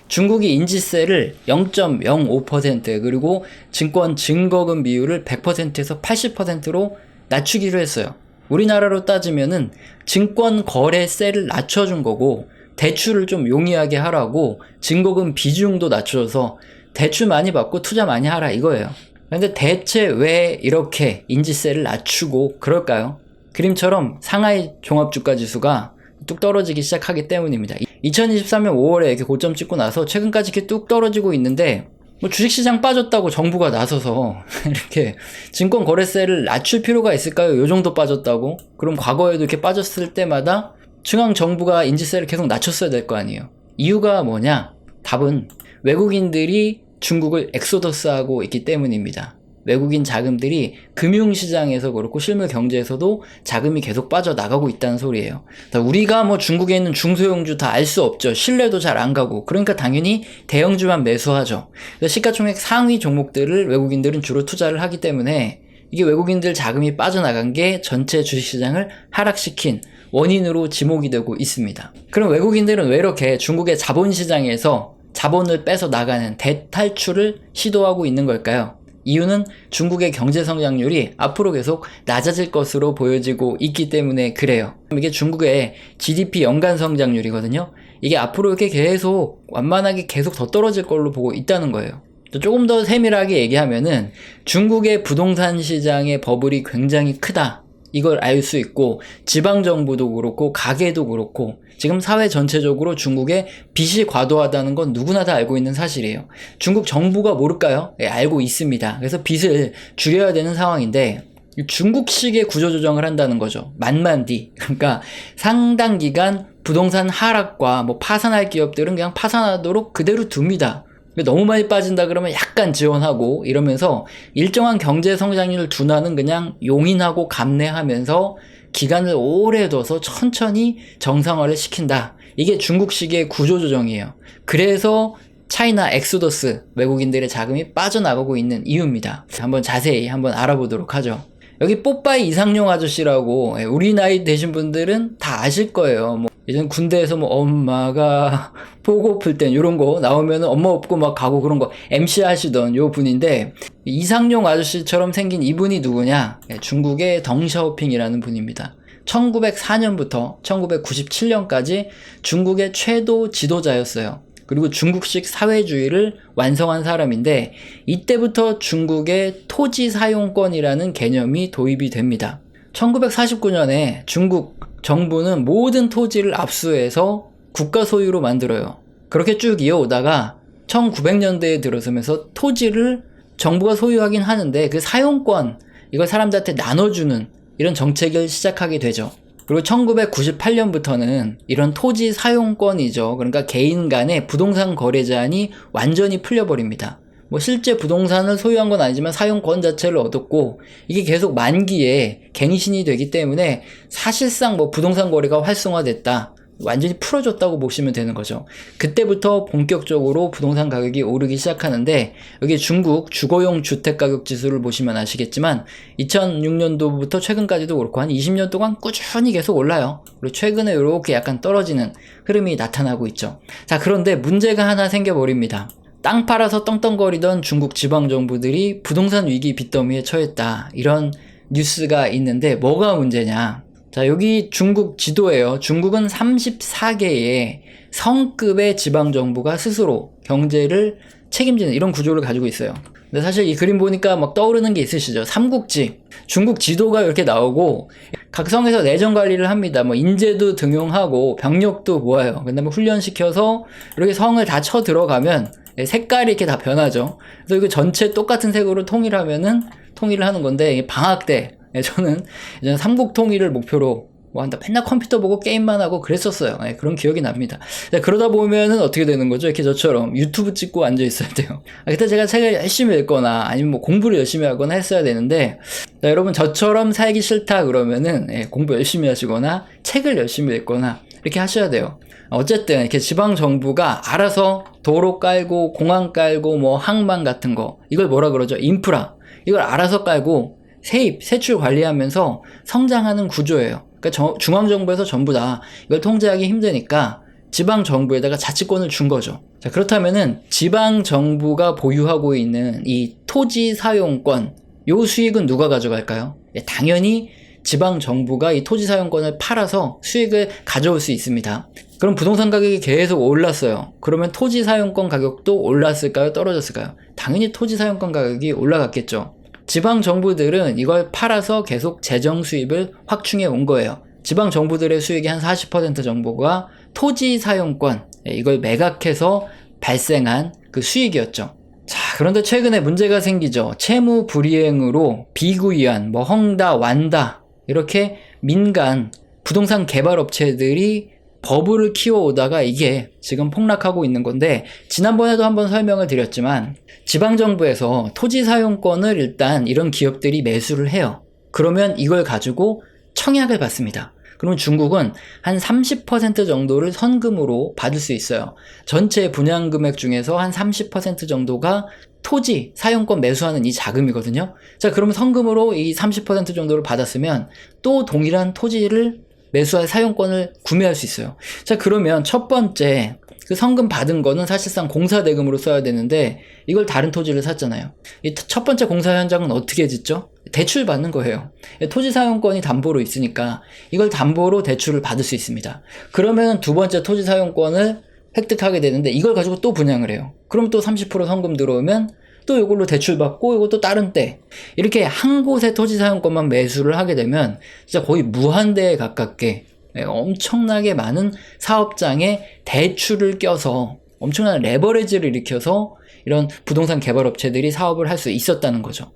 중국이 인지세를 0.05% 그리고 증권 증거금 비율을 100%에서 80%로 낮추기로 했어요. 우리나라로 따지면은 증권 거래세를 낮춰준 거고 대출을 좀 용이하게 하라고 증거금 비중도 낮춰서 대출 많이 받고 투자 많이 하라 이거예요. 근데 대체 왜 이렇게 인지세를 낮추고 그럴까요? 그림처럼 상하이 종합주가지수가 뚝 떨어지기 시작하기 때문입니다. 2023년 5월에 이렇게 고점 찍고 나서 최근까지 이렇게 뚝 떨어지고 있는데 뭐 주식시장 빠졌다고 정부가 나서서 이렇게 증권 거래세를 낮출 필요가 있을까요? 요 정도 빠졌다고? 그럼 과거에도 이렇게 빠졌을 때마다 중앙정부가 인지세를 계속 낮췄어야 될 거 아니에요. 이유가 뭐냐? 답은 외국인들이 중국을 엑소더스하고 있기 때문입니다. 외국인 자금들이 금융시장에서 그렇고 실물 경제에서도 자금이 계속 빠져나가고 있다는 소리예요. 우리가 뭐 중국에 있는 중소형주 다 알 수 없죠. 신뢰도 잘 안 가고. 그러니까 당연히 대형주만 매수하죠. 시가총액 상위 종목들을 외국인들은 주로 투자를 하기 때문에 이게 외국인들 자금이 빠져나간 게 전체 주식시장을 하락시킨 원인으로 지목이 되고 있습니다. 그럼 외국인들은 왜 이렇게 중국의 자본시장에서 자본을 뺏어 나가는 대탈출을 시도하고 있는 걸까요? 이유는 중국의 경제 성장률이 앞으로 계속 낮아질 것으로 보여지고 있기 때문에 그래요. 이게 중국의 GDP 연간 성장률이거든요. 이게 앞으로 이렇게 계속 완만하게 계속 더 떨어질 걸로 보고 있다는 거예요. 조금 더 세밀하게 얘기하면은 중국의 부동산 시장의 버블이 굉장히 크다. 이걸 알 수 있고 지방정부도 그렇고 가계도 그렇고 지금 사회 전체적으로 중국의 빚이 과도하다는 건 누구나 다 알고 있는 사실이에요. 중국 정부가 모를까요? 예, 알고 있습니다. 그래서 빚을 줄여야 되는 상황인데 중국식의 구조조정을 한다는 거죠. 만만디. 그러니까 상당 기간 부동산 하락과 뭐 파산할 기업들은 그냥 파산하도록 그대로 둡니다. 너무 많이 빠진다 그러면 약간 지원하고 이러면서 일정한 경제 성장률 둔화는 그냥 용인하고 감내하면서 기간을 오래 둬서 천천히 정상화를 시킨다. 이게 중국식의 구조조정이에요. 그래서 차이나 엑소더스 외국인들의 자금이 빠져나가고 있는 이유입니다. 한번 자세히 한번 알아보도록 하죠. 여기 뽀빠이 이상용 아저씨라고 우리 나이 되신 분들은 다 아실 거예요. 뭐 예전 군대에서 뭐 엄마가 보고플 땐 이런 거 나오면 엄마 없고 막 가고 그런 거 MC 하시던 요 분인데 이상용 아저씨처럼 생긴 이분이 누구냐? 중국의 덩샤오핑이라는 분입니다. 1904년부터 1997년까지 중국의 최고 지도자였어요. 그리고 중국식 사회주의를 완성한 사람인데 이때부터 중국의 토지 사용권이라는 개념이 도입이 됩니다. 1949년에 중국 정부는 모든 토지를 압수해서 국가 소유로 만들어요. 그렇게 쭉 이어오다가 1900년대에 들어서면서 토지를 정부가 소유하긴 하는데 그 사용권 이걸 사람들한테 나눠주는 이런 정책을 시작하게 되죠. 그리고 1998년부터는 이런 토지 사용권이죠. 그러니까 개인 간의 부동산 거래 제한이 완전히 풀려버립니다. 뭐 실제 부동산을 소유한 건 아니지만 사용권 자체를 얻었고 이게 계속 만기에 갱신이 되기 때문에 사실상 뭐 부동산 거래가 활성화됐다. 완전히 풀어줬다고 보시면 되는 거죠. 그때부터 본격적으로 부동산 가격이 오르기 시작하는데 여기 중국 주거용 주택 가격 지수를 보시면 아시겠지만 2006년도부터 최근까지도 그렇고 한 20년 동안 꾸준히 계속 올라요. 그리고 최근에 이렇게 약간 떨어지는 흐름이 나타나고 있죠. 자, 그런데 문제가 하나 생겨버립니다. 땅 팔아서 떵떵거리던 중국 지방정부들이 부동산 위기 빚더미에 처했다. 이런 뉴스가 있는데 뭐가 문제냐? 자, 여기 중국 지도예요. 중국은 34개의 성급의 지방정부가 스스로 경제를 책임지는 이런 구조를 가지고 있어요. 근데 사실 이 그림 보니까 막 떠오르는 게 있으시죠? 삼국지. 중국 지도가 이렇게 나오고 각 성에서 내정 관리를 합니다. 뭐 인재도 등용하고 병력도 모아요. 그 다음에 훈련시켜서 이렇게 성을 다 쳐 들어가면 색깔이 이렇게 다 변하죠. 그래서 이거 전체 똑같은 색으로 통일하면은 통일을 하는 건데 방학 때 저는 예전에 삼국 통일을 목표로 뭐 한다 맨날 컴퓨터 보고 게임만 하고 그랬었어요. 그런 기억이 납니다. 그러다 보면은 어떻게 되는 거죠? 이렇게 저처럼 유튜브 찍고 앉아 있어야 돼요. 그때 제가 책을 열심히 읽거나 아니면 뭐 공부를 열심히 하거나 했어야 되는데 자, 여러분 저처럼 살기 싫다 그러면은 공부 열심히 하시거나 책을 열심히 읽거나 이렇게 하셔야 돼요. 어쨌든 이렇게 지방 정부가 알아서 도로 깔고 공항 깔고 뭐 항만 같은 거 이걸 뭐라 그러죠? 인프라. 이걸 알아서 깔고 세입, 세출 관리하면서 성장하는 구조예요. 그러니까 중앙정부에서 전부 다 이걸 통제하기 힘드니까 지방 정부에다가 자치권을 준 거죠. 자, 그렇다면은 지방 정부가 보유하고 있는 이 토지 사용권, 요 수익은 누가 가져갈까요? 당연히 지방 정부가 이 토지 사용권을 팔아서 수익을 가져올 수 있습니다. 그럼 부동산 가격이 계속 올랐어요. 그러면 토지 사용권 가격도 올랐을까요? 떨어졌을까요? 당연히 토지 사용권 가격이 올라갔겠죠. 지방 정부들은 이걸 팔아서 계속 재정 수입을 확충해 온 거예요. 지방 정부들의 수익의 한 40% 정도가 토지 사용권, 이걸 매각해서 발생한 그 수익이었죠. 자, 그런데 최근에 문제가 생기죠. 채무 불이행으로 비구이한, 헝다, 완다 이렇게 민간 부동산 개발 업체들이 버블을 키워오다가 이게 지금 폭락하고 있는 건데, 지난번에도 한번 설명을 드렸지만 지방정부에서 토지 사용권을 일단 이런 기업들이 매수를 해요. 그러면 이걸 가지고 청약을 받습니다. 그러면 중국은 한 30% 정도를 선금으로 받을 수 있어요. 전체 분양 금액 중에서 한 30% 정도가 토지 사용권 매수하는 이 자금이거든요. 자, 그러면 선금으로 이 30% 정도를 받았으면 또 동일한 토지를 매수할 사용권을 구매할 수 있어요. 자, 그러면 첫 번째 그 성금 받은 거는 사실상 공사 대금으로 써야 되는데 이걸 다른 토지를 샀잖아요. 이 첫 번째 공사 현장은 어떻게 짓죠? 대출 받는 거예요. 토지 사용권이 담보로 있으니까 이걸 담보로 대출을 받을 수 있습니다. 그러면 두 번째 토지 사용권을 획득하게 되는데 이걸 가지고 또 분양을 해요. 그럼 또 30% 성금 들어오면 또 이걸로 대출 받고 이것도 다른 때 이렇게 한 곳에 토지 사용권만 매수를 하게 되면 진짜 거의 무한대에 가깝게 엄청나게 많은 사업장에 대출을 껴서 엄청난 레버리지를 일으켜서 이런 부동산 개발 업체들이 사업을 할 수 있었다는 거죠.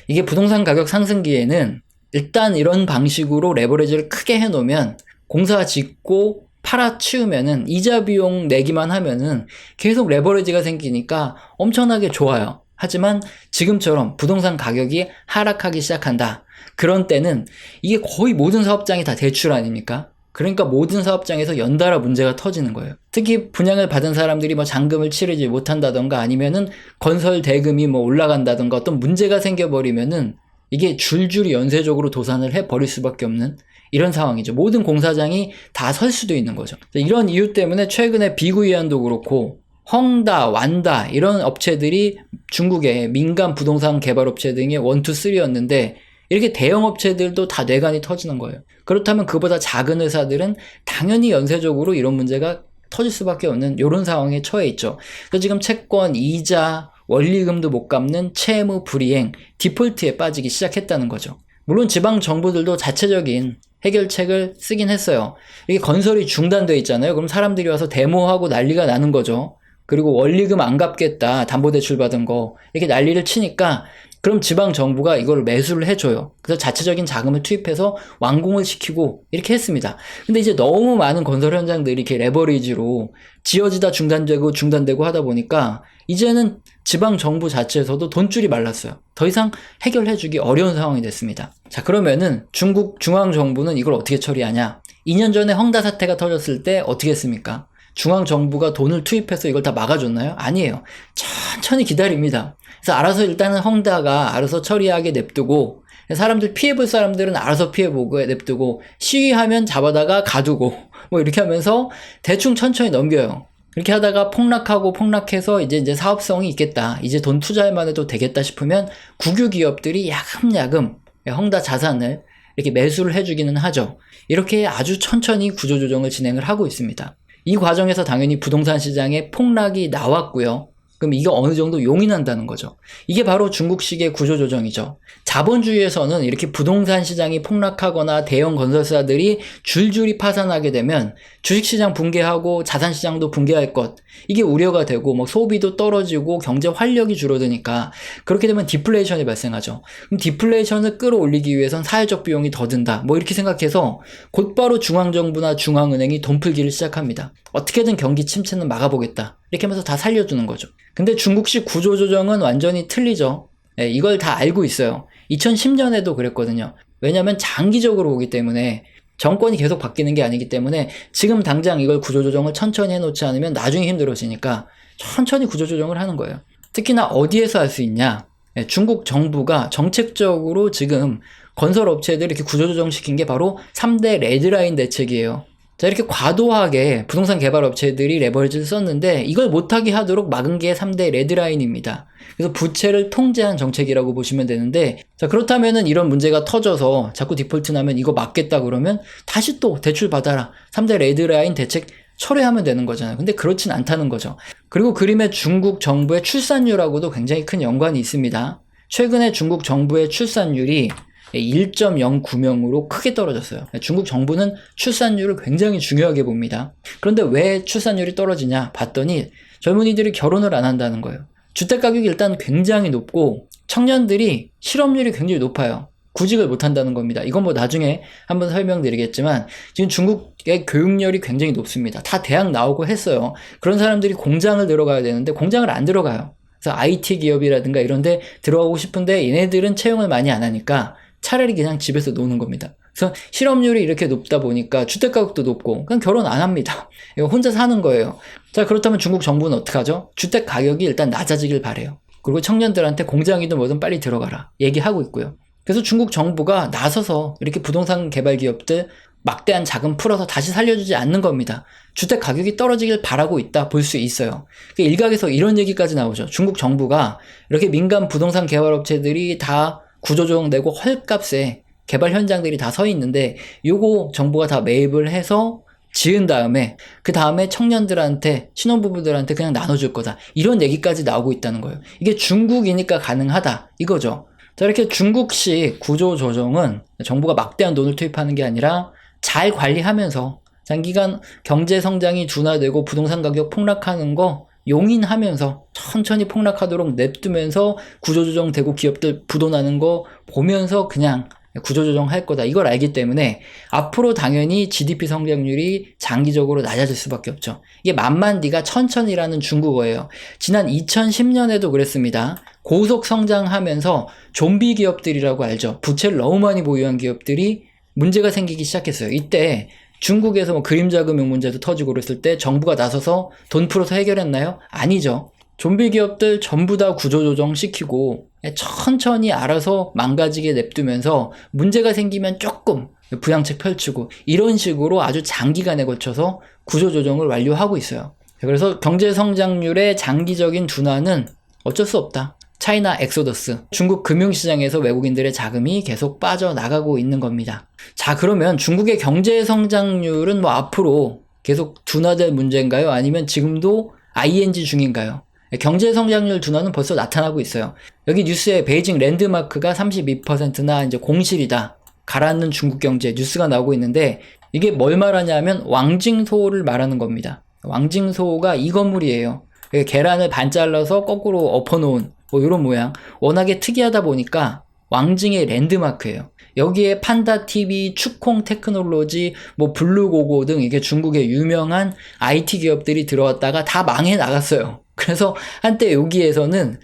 이게 부동산 가격 상승기에는 일단 이런 방식으로 레버리지를 크게 해놓으면 공사 짓고 팔아치우면은 이자 비용 내기만 하면은 계속 레버리지가 생기니까 엄청나게 좋아요. 하지만 지금처럼 부동산 가격이 하락하기 시작한다. 그런 때는 이게 거의 모든 사업장이 다 대출 아닙니까? 그러니까 모든 사업장에서 연달아 문제가 터지는 거예요. 특히 분양을 받은 사람들이 잔금을 치르지 못한다던가 아니면은 건설 대금이 올라간다던가 어떤 문제가 생겨버리면은 이게 줄줄이 연쇄적으로 도산을 해버릴 수밖에 없는 이런 상황이죠. 모든 공사장이 다 설 수도 있는 거죠. 이런 이유 때문에 최근에 비구이안도 그렇고 헝다, 완다 이런 업체들이 중국의 민간 부동산 개발 업체 등의 1, 2, 3였는데 이렇게 대형 업체들도 다 뇌관이 터지는 거예요. 그렇다면 그보다 작은 회사들은 당연히 연쇄적으로 이런 문제가 터질 수밖에 없는 이런 상황에 처해 있죠. 그래서 지금 채권, 이자, 원리금도 못 갚는 채무 불이행, 디폴트에 빠지기 시작했다는 거죠. 물론 지방 정부들도 자체적인 해결책을 쓰긴 했어요. 이게 건설이 중단돼 있잖아요. 그럼 사람들이 와서 데모하고 난리가 나는 거죠. 그리고 원리금 안 갚겠다, 담보대출 받은 거 이렇게 난리를 치니까 그럼 지방 정부가 이걸 매수를 해줘요. 그래서 자체적인 자금을 투입해서 완공을 시키고 이렇게 했습니다. 근데 이제 너무 많은 건설 현장들이 이렇게 레버리지로 지어지다 중단되고 하다 보니까 이제는 지방 정부 자체에서도 돈줄이 말랐어요. 더 이상 해결해주기 어려운 상황이 됐습니다. 자, 그러면은 중국 중앙정부는 이걸 어떻게 처리하냐? 2년 전에 헝다 사태가 터졌을 때 어떻게 했습니까? 중앙정부가 돈을 투입해서 이걸 다 막아줬나요? 아니에요. 천천히 기다립니다. 그래서 알아서 일단은 헝다가 알아서 처리하게 냅두고 사람들 피해볼 사람들은 알아서 피해보고 냅두고 시위하면 잡아다가 가두고 이렇게 하면서 대충 천천히 넘겨요. 이렇게 하다가 폭락해서 이제 사업성이 있겠다. 이제 돈 투자할 만해도 되겠다 싶으면 국유 기업들이 야금야금 헝다 자산을 이렇게 매수를 해주기는 하죠. 이렇게 아주 천천히 구조조정을 진행을 하고 있습니다. 이 과정에서 당연히 부동산 시장에 폭락이 나왔고요. 그럼 이게 어느 정도 용인한다는 거죠. 이게 바로 중국식의 구조조정이죠. 자본주의에서는 이렇게 부동산 시장이 폭락하거나 대형 건설사들이 줄줄이 파산하게 되면 주식시장 붕괴하고 자산시장도 붕괴할 것, 이게 우려가 되고 소비도 떨어지고 경제 활력이 줄어드니까 그렇게 되면 디플레이션이 발생하죠. 그럼 디플레이션을 끌어올리기 위해선 사회적 비용이 더 든다. 이렇게 생각해서 곧바로 중앙정부나 중앙은행이 돈 풀기를 시작합니다. 어떻게든 경기 침체는 막아보겠다. 이렇게 하면서 다 살려주는 거죠. 근데 중국식 구조조정은 완전히 틀리죠. 이걸 다 알고 있어요. 2010년에도 그랬거든요. 왜냐하면 장기적으로 보기 때문에 정권이 계속 바뀌는 게 아니기 때문에 지금 당장 이걸 구조조정을 천천히 해놓지 않으면 나중에 힘들어지니까 천천히 구조조정을 하는 거예요. 특히나 어디에서 할 수 있냐? 중국 정부가 정책적으로 지금 건설업체들 이렇게 구조조정 시킨 게 바로 3대 레드라인 대책이에요. 자, 이렇게 과도하게 부동산 개발 업체들이 레버리지를 썼는데 이걸 못하게 하도록 막은 게 3대 레드라인입니다. 그래서 부채를 통제한 정책이라고 보시면 되는데, 자, 그렇다면은 이런 문제가 터져서 자꾸 디폴트 나면 이거 막겠다 그러면 다시 또 대출 받아라. 3대 레드라인 대책 철회하면 되는 거잖아요. 근데 그렇진 않다는 거죠. 그리고 그림에 중국 정부의 출산율하고도 굉장히 큰 연관이 있습니다. 최근에 중국 정부의 출산율이 1.09명으로 크게 떨어졌어요. 중국 정부는 출산율을 굉장히 중요하게 봅니다. 그런데 왜 출산율이 떨어지냐 봤더니 젊은이들이 결혼을 안 한다는 거예요. 주택가격이 일단 굉장히 높고 청년들이 실업률이 굉장히 높아요. 구직을 못 한다는 겁니다. 이건 뭐 나중에 한번 설명드리겠지만 지금 중국의 교육열이 굉장히 높습니다. 다 대학 나오고 했어요. 그런 사람들이 공장을 들어가야 되는데 공장을 안 들어가요. 그래서 IT 기업이라든가 이런 데 들어가고 싶은데 얘네들은 채용을 많이 안 하니까 차라리 그냥 집에서 노는 겁니다. 그래서 실업률이 이렇게 높다 보니까 주택가격도 높고 그냥 결혼 안 합니다. 이거 혼자 사는 거예요. 자, 그렇다면 중국 정부는 어떡하죠? 주택가격이 일단 낮아지길 바래요. 그리고 청년들한테 공장이든 뭐든 빨리 들어가라 얘기하고 있고요. 그래서 중국 정부가 나서서 이렇게 부동산 개발 기업들 막대한 자금 풀어서 다시 살려주지 않는 겁니다. 주택 가격이 떨어지길 바라고 있다 볼 수 있어요. 일각에서 이런 얘기까지 나오죠. 중국 정부가 이렇게 민간 부동산 개발 업체들이 다 구조조정 내고 헐값에 개발 현장들이 다 서 있는데 요거 정부가 다 매입을 해서 지은 다음에 그 다음에 청년들한테 신혼부부들한테 그냥 나눠줄 거다. 이런 얘기까지 나오고 있다는 거예요. 이게 중국이니까 가능하다 이거죠. 자, 이렇게 중국식 구조조정은 정부가 막대한 돈을 투입하는 게 아니라 잘 관리하면서 장기간 경제 성장이 둔화되고 부동산 가격 폭락하는 거 용인하면서 천천히 폭락하도록 냅두면서 구조조정되고 기업들 부도나는 거 보면서 그냥 구조조정 할 거다. 이걸 알기 때문에 앞으로 당연히 GDP 성장률이 장기적으로 낮아질 수밖에 없죠. 이게 만만디가 천천히라는 중국어예요. 지난 2010년에도 그랬습니다. 고속 성장하면서 좀비 기업들이라고 알죠. 부채를 너무 많이 보유한 기업들이 문제가 생기기 시작했어요. 이때 중국에서 뭐 그림자 금융 문제도 터지고 그랬을 때 정부가 나서서 돈 풀어서 해결했나요? 아니죠. 좀비 기업들 전부 다 구조조정 시키고 천천히 알아서 망가지게 냅두면서 문제가 생기면 조금 부양책 펼치고 이런 식으로 아주 장기간에 걸쳐서 구조조정을 완료하고 있어요. 그래서 경제 성장률의 장기적인 둔화는 어쩔 수 없다. 차이나 엑소더스, 중국 금융시장에서 외국인들의 자금이 계속 빠져나가고 있는 겁니다. 자, 그러면 중국의 경제 성장률은 뭐 앞으로 계속 둔화될 문제인가요? 아니면 지금도 ING 중인가요? 경제 성장률 둔화는 벌써 나타나고 있어요. 여기 뉴스에 베이징 랜드마크가 32%나 이제 공실이다. 가라앉는 중국 경제 뉴스가 나오고 있는데 이게 뭘 말하냐면 왕징소를 말하는 겁니다. 왕징소가 이 건물이에요. 계란을 반 잘라서 거꾸로 엎어놓은 뭐 이런 모양. 워낙에 특이하다 보니까 왕징의 랜드마크예요. 여기에 판다TV, 추콩 테크놀로지, 뭐 블루고고 등 이게 중국의 유명한 IT 기업들이 들어왔다가 다 망해 나갔어요. 그래서 한때 여기에서는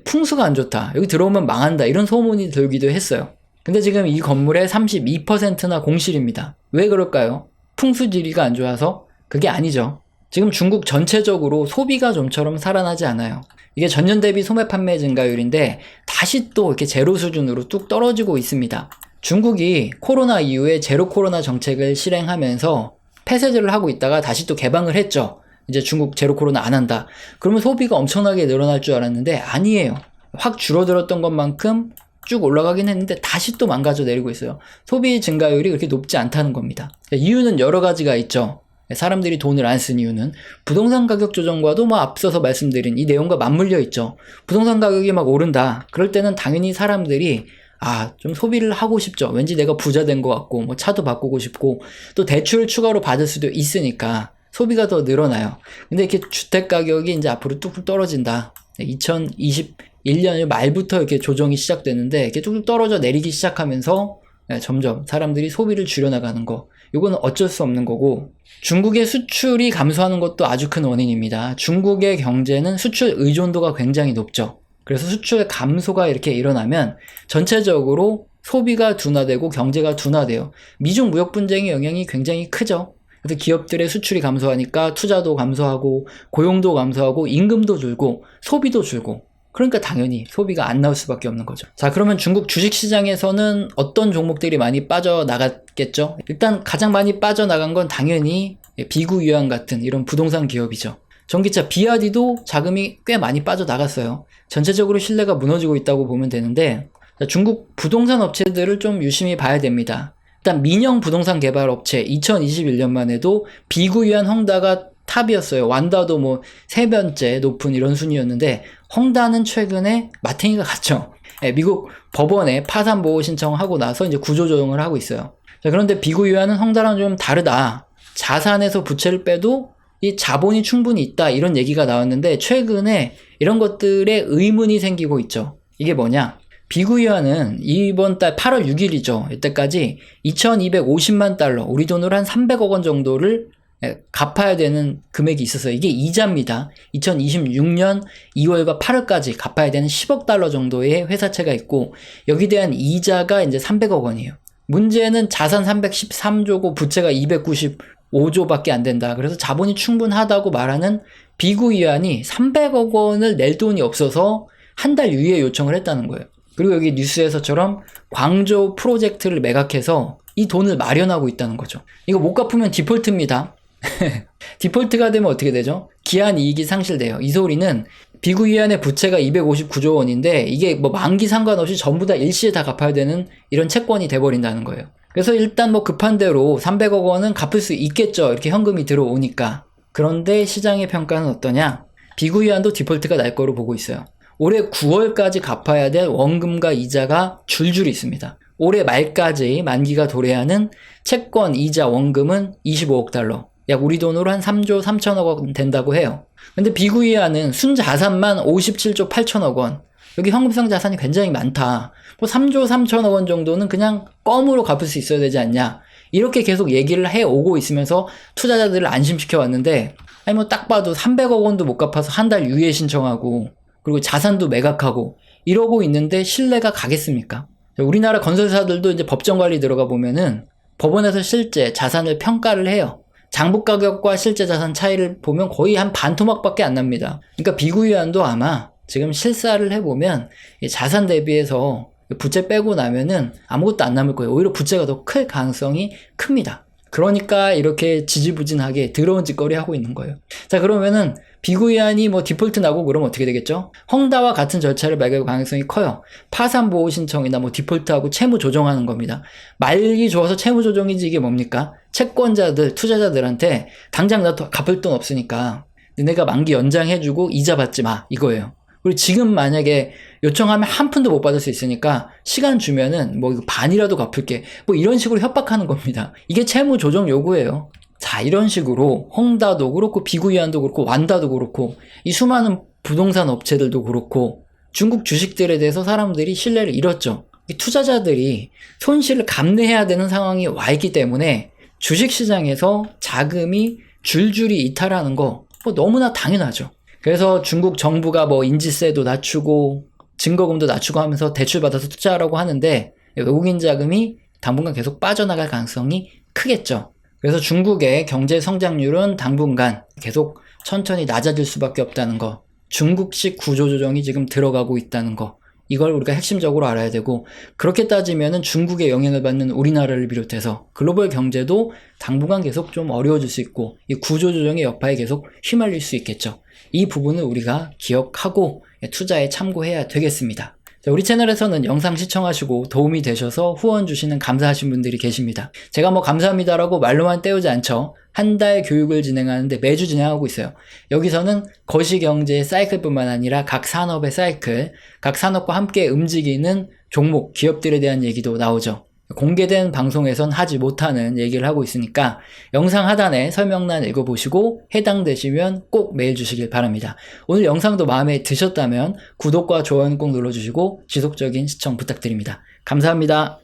풍수가 안 좋다. 여기 들어오면 망한다. 이런 소문이 돌기도 했어요. 근데 지금 이 건물의 32%나 공실입니다. 왜 그럴까요? 풍수지리가 안 좋아서? 그게 아니죠. 지금 중국 전체적으로 소비가 좀처럼 살아나지 않아요. 이게 전년 대비 소매 판매 증가율인데 다시 또 이렇게 제로 수준으로 뚝 떨어지고 있습니다. 중국이 코로나 이후에 제로 코로나 정책을 실행하면서 폐쇄제를 하고 있다가 다시 또 개방을 했죠. 이제 중국 제로 코로나 안 한다. 그러면 소비가 엄청나게 늘어날 줄 알았는데 아니에요. 확 줄어들었던 것만큼 쭉 올라가긴 했는데 다시 또 망가져 내리고 있어요. 소비 증가율이 그렇게 높지 않다는 겁니다. 이유는 여러 가지가 있죠. 사람들이 돈을 안 쓴 이유는 부동산 가격 조정과도 뭐 앞서서 말씀드린 이 내용과 맞물려 있죠. 부동산 가격이 막 오른다. 그럴 때는 당연히 사람들이 좀 소비를 하고 싶죠. 왠지 내가 부자 된 것 같고 뭐 차도 바꾸고 싶고 또 대출을 추가로 받을 수도 있으니까 소비가 더 늘어나요. 근데 이렇게 주택 가격이 이제 앞으로 뚝뚝 떨어진다. 2021년 말부터 이렇게 조정이 시작되는데 이렇게 뚝뚝 떨어져 내리기 시작하면서 점점 사람들이 소비를 줄여나가는 거. 이거는 어쩔 수 없는 거고 중국의 수출이 감소하는 것도 아주 큰 원인입니다. 중국의 경제는 수출 의존도가 굉장히 높죠. 그래서 수출 감소가 이렇게 일어나면 전체적으로 소비가 둔화되고 경제가 둔화돼요. 미중 무역 분쟁의 영향이 굉장히 크죠. 그래서 기업들의 수출이 감소하니까 투자도 감소하고 고용도 감소하고 임금도 줄고 소비도 줄고 그러니까 당연히 소비가 안 나올 수밖에 없는 거죠. 자, 그러면 중국 주식시장에서는 어떤 종목들이 많이 빠져나갔겠죠? 일단 가장 많이 빠져나간 건 당연히 비구유한 같은 이런 부동산 기업이죠. 전기차 비아디도 자금이 꽤 많이 빠져나갔어요. 전체적으로 신뢰가 무너지고 있다고 보면 되는데, 중국 부동산 업체들을 좀 유심히 봐야 됩니다. 일단 민영 부동산 개발 업체 2021년만 해도 비구유한 헝다가 탑이었어요. 완다도 뭐 3번째 높은 이런 순위였는데, 헝다는 최근에 마탱이가 갔죠. 미국 법원에 파산 보호 신청하고 나서 이제 구조조정을 하고 있어요. 자, 그런데 비구유한은 헝다랑 좀 다르다. 자산에서 부채를 빼도 이 자본이 충분히 있다, 이런 얘기가 나왔는데, 최근에 이런 것들에 의문이 생기고 있죠. 이게 뭐냐? 비구유한은 이번 달 8월 6일이죠. 이때까지 2250만 달러, 우리 돈으로 한 300억 원 정도를 갚아야 되는 금액이 있었어요. 이게 이자입니다. 2026년 2월과 8월까지 갚아야 되는 10억 달러 정도의 회사채가 있고, 여기 대한 이자가 이제 300억 원이에요. 문제는 자산 313조고 부채가 295조밖에 안 된다. 그래서 자본이 충분하다고 말하는 비구유한이 300억 원을 낼 돈이 없어서 한 달 유예 요청을 했다는 거예요. 그리고 여기 뉴스에서처럼 광저우 프로젝트를 매각해서 이 돈을 마련하고 있다는 거죠. 이거 못 갚으면 디폴트입니다. 디폴트가 되면 어떻게 되죠? 기한 이익이 상실돼요. 이 소리는 비구유한의 부채가 259조 원인데 이게 뭐 만기 상관없이 전부 다 일시에 다 갚아야 되는 이런 채권이 돼버린다는 거예요. 그래서 일단 뭐 급한 대로 300억 원은 갚을 수 있겠죠. 이렇게 현금이 들어오니까. 그런데 시장의 평가는 어떠냐? 비구유한도 디폴트가 날 거로 보고 있어요. 올해 9월까지 갚아야 될 원금과 이자가 줄줄이 있습니다. 올해 말까지 만기가 도래하는 채권 이자 원금은 25억 달러. 약 우리 돈으로 한 3조 3천억 원 된다고 해요. 근데 비구유한은 순자산만 57조 8천억 원. 여기 현금성 자산이 굉장히 많다. 뭐 3조 3천억 원 정도는 그냥 껌으로 갚을 수 있어야 되지 않냐. 이렇게 계속 얘기를 해오고 있으면서 투자자들을 안심시켜 왔는데, 아니 뭐 딱 봐도 300억 원도 못 갚아서 한 달 유예 신청하고, 그리고 자산도 매각하고 이러고 있는데 신뢰가 가겠습니까? 우리나라 건설사들도 이제 법정 관리 들어가 보면은 법원에서 실제 자산을 평가를 해요. 장부 가격과 실제 자산 차이를 보면 거의 한 반토막밖에 안 납니다. 그러니까 비구유한도 아마 지금 실사를 해보면 자산 대비해서 부채 빼고 나면은 아무것도 안 남을 거예요. 오히려 부채가 더 클 가능성이 큽니다. 그러니까 이렇게 지지부진하게 더러운 짓거리 하고 있는 거예요. 자, 그러면은 비구유한이 뭐 디폴트 나고 그러면 어떻게 되겠죠? 헝다와 같은 절차를 밟을 가능성이 커요. 파산 보호 신청이나 뭐 디폴트하고 채무 조정하는 겁니다. 말이 좋아서 채무 조정이지 이게 뭡니까? 채권자들, 투자자들한테 당장 나 갚을 돈 없으니까 너네가 만기 연장해주고 이자 받지 마, 이거예요. 그리고 지금 만약에 요청하면 한 푼도 못 받을 수 있으니까 시간 주면은 뭐 반이라도 갚을게, 뭐 이런 식으로 협박하는 겁니다. 이게 채무 조정 요구예요. 자, 이런 식으로 헝다도 그렇고 비구유한도 그렇고 완다도 그렇고 이 수많은 부동산 업체들도 그렇고 중국 주식들에 대해서 사람들이 신뢰를 잃었죠. 투자자들이 손실을 감내해야 되는 상황이 와 있기 때문에 주식시장에서 자금이 줄줄이 이탈하는 거 뭐 너무나 당연하죠. 그래서 중국 정부가 뭐 인지세도 낮추고 증거금도 낮추고 하면서 대출받아서 투자하라고 하는데 외국인 자금이 당분간 계속 빠져나갈 가능성이 크겠죠. 그래서 중국의 경제 성장률은 당분간 계속 천천히 낮아질 수밖에 없다는 거, 중국식 구조조정이 지금 들어가고 있다는 거, 이걸 우리가 핵심적으로 알아야 되고, 그렇게 따지면은 중국의 영향을 받는 우리나라를 비롯해서 글로벌 경제도 당분간 계속 좀 어려워질 수 있고 이 구조조정의 여파에 계속 휘말릴 수 있겠죠. 이 부분을 우리가 기억하고 투자에 참고해야 되겠습니다. 자, 우리 채널에서는 영상 시청하시고 도움이 되셔서 후원 주시는 감사하신 분들이 계십니다. 제가 뭐 감사합니다라고 말로만 때우지 않죠. 한 달 교육을 진행하는데 매주 진행하고 있어요. 여기서는 거시경제의 사이클뿐만 아니라 각 산업의 사이클, 각 산업과 함께 움직이는 종목, 기업들에 대한 얘기도 나오죠. 공개된 방송에선 하지 못하는 얘기를 하고 있으니까 영상 하단에 설명란 읽어보시고 해당되시면 꼭 메일 주시길 바랍니다. 오늘 영상도 마음에 드셨다면 구독과 좋아요는 꼭 눌러주시고 지속적인 시청 부탁드립니다. 감사합니다.